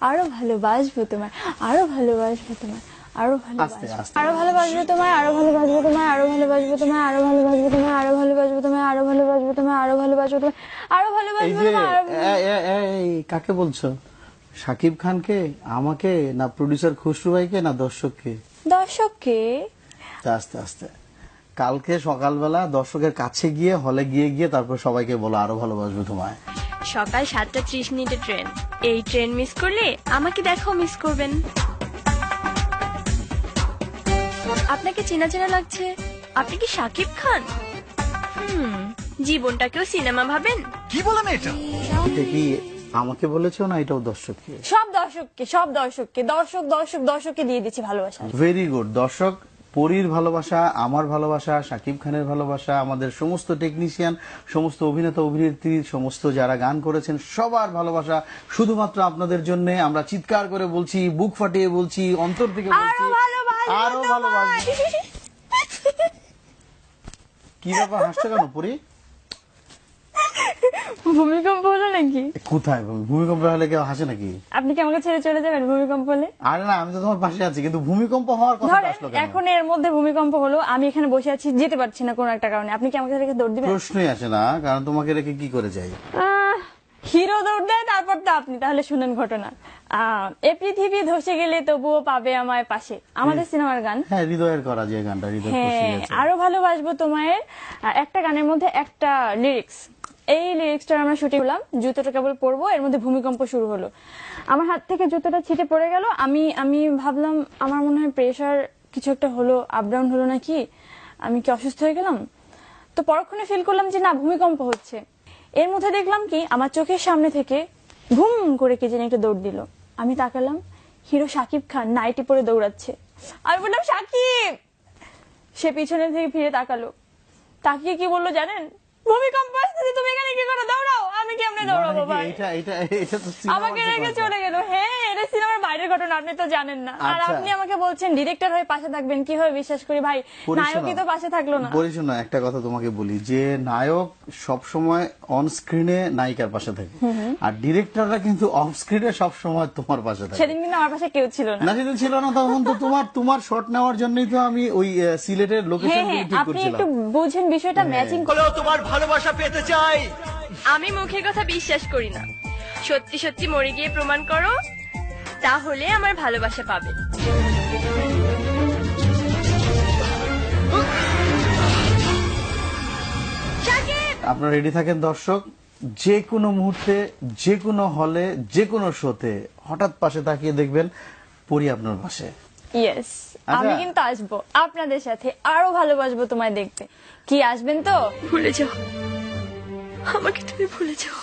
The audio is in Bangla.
আরো ভালোবাসবো তোমায়, আরো ভালোবাসবো তোমায়, আরো আস্তে ভালোবাসবো, আস্তে আরো ভালোবাসবো তোমায়, আরো ভালোবাসবো তোমায়, আরো ভালোবাসবো তোমায়, আরো ভালোবাসবো তোমায়, আরো ভালোবাসবো তোমায়, আরো ভালোবাসবো তোমায়, আরো ভালোবাসবো তোমায়, আরো এই ভালোবাসবো যে তোমায়। এই কাকে বলছো? শাকিব খানকে, আমাকে, না প্রডিউসার খুশরু ভাইকে, না দর্শককে? দর্শককে। আস্তে আস্তে কালকে সকালবেলা দর্শকের কাছে গিয়ে হলে গিয়ে গিয়ে তারপর সবাইকে বলো আরো ভালোবাসবো তোমায়। সকাল 7:30 ট্রেন, এই ট্রেন মিস করলে আমাকে দেখাও মিস করবেন। আপনাকে চেনা চেনা লাগছে, আপনি কি শাকিব খান? জীবনটাকেও সিনেমা ভাবেন? কি বলেন এটা? এটা কি আমাকে বলেছো না এটাও দর্শককে? সব দর্শককে, সব দর্শককে, দর্শককে দিয়ে দিচ্ছি ভালোবাসা। Very good. দর্শক, পরীর ভালোবাসা, আমার ভালোবাসা, শাকিব খানের ভালোবাসা, আমাদের সমস্ত টেকনিশিয়ান, সমস্ত অভিনেতা অভিনেত্রী, সমস্ত যারা গান করেছেন সবার ভালোবাসা শুধুমাত্র আপনাদের জন্য। আমরা চিৎকার করে বলছি, বুক ফাটিয়ে বলছি, অন্তর থেকে বলছি আরো ভালোবাসি। কি ব্যাপার, হাসছো কেন পরী? ভূমিকম্প হলো নাকি? কোথায় ভূমিকম্প হলে কেউ হাসে নাকি? আপনি কি আমাকে ছেড়ে চলে যাবেন ভূমিকম্প হলে? আরে না, আমি তো তোমার পাশে আছি, কিন্তু ভূমিকম্প হওয়ার কথা ধরেন আসলো কেন? এখন এর মধ্যে ভূমিকম্প হলো, আমি এখানে বসে আছি, যেতে পারছি না কোনো একটা কারণে, আপনি কি আমাকে রেখে দৌড় দিবেন? প্রশ্নই আসে না, কারণ তোমাকে রেখে কি করে যাই? হিরো দৌড় দেয়, তারপর তো আপনি। তাহলে শুনেন ঘটনা। এ পৃথিবী ধসে গেলে তবুও পাবে আমায় পাশে, আমাদের সিনেমার গান। হ্যাঁ, হৃদয়ের করা যে গানটা, হৃদয় খুশি হ্যাঁ, গেছে। আরো ভালোবাসবো তোমায় একটা গানের মধ্যে একটা লিরিক্স, এই লিরিক্সটা আমরা শুটিং করলাম, জুতোটা কেবল পরবো, এর মধ্যে ভূমিকম্প শুরু হলো, আমার হাত থেকে জুতোটা ছিটে পড়ে গেল। আমি ভাবলাম আমার মনে হয় প্রেশার কিছু একটা হলো, আপ ডাউন হলো নাকি, আমি কি অসুস্থ হয়ে গেলাম? তো পরক্ষণে ফিল করলাম যে না, ভূমিকম্প হচ্ছে। এর মধ্যে দেখলাম কি আমার চোখের সামনে থেকে ঘুম করে কে যেন একটা দৌড় দিল। আমি তাকালাম, হিরো শাকিব খান নাইটি পরে দৌড়াচ্ছে। আমি বললাম শাকিব। সে পিছনে থেকে ফিরে তাকালো, তাকিয়ে কি বললো জানেন? ভূমিকম্প আসছে, তুমি এখানে কি করে দৌড়াও? আমি কেমনে দৌড়াবো ভাই? এটা তো সিনেমার আমাকে রেখে গল্প। চলে গেল। হ্যাঁ, এটা সিনেমার বাইরের ঘটনা, আপনি তো জানেন না। আর আচ্ছা। আপনি আমাকে বলছেন ডিরেক্টর হয়ে পাশে থাকবেন, কিভাবে বিশ্বাস করি ভাই? নায়কই তো পাশে থাকলো না। পরিশোনা, শোনো একটা কথা তোমাকে বলি, যে নায়ক সব সময় অন স্ক্রিনে নায়িকার পাশে থাকে, আর ডিরেক্টররা কিন্তু অফ স্ক্রিনে সব সময় তোমার পাশে থাকে। সেদিন কিন্তু আমার পাশে কেউ ছিল না। না, সেদিন ছিল না, তখন তো তোমার শট নেওয়ার জন্যই তো আমি ওই সিলেটের লোকেশন হ্যাঁ হ্যাঁ, ঠিক আপনি করছিলাম। একটু বুঝেন বিষয়টা, ম্যাচিং। হলেও তোমার ভালোবাসা পেতে চাই। আমি মুখের কথা বিশ্বাস করি না, সত্যি সত্যি মরে গিয়ে প্রমাণ করো, তাহলে আমার ভালোবাসা পাবে। আপনারা রেডি থাকেন দর্শক, যে কোনো মুহূর্তে, যে কোনো হলে, যে কোনো শোতে হঠাৎ পাশে তাকিয়ে দেখবেন পরি আপনার পাশে। ইয়েস, আচ্ছা। আমি কিন্তু আসবো আপনাদের সাথে, আরো ভালোবাসবো তোমায় দেখতে। কি আসবেন তো? ভুলে যাও আমাকে, তুমি ভুলে যাও।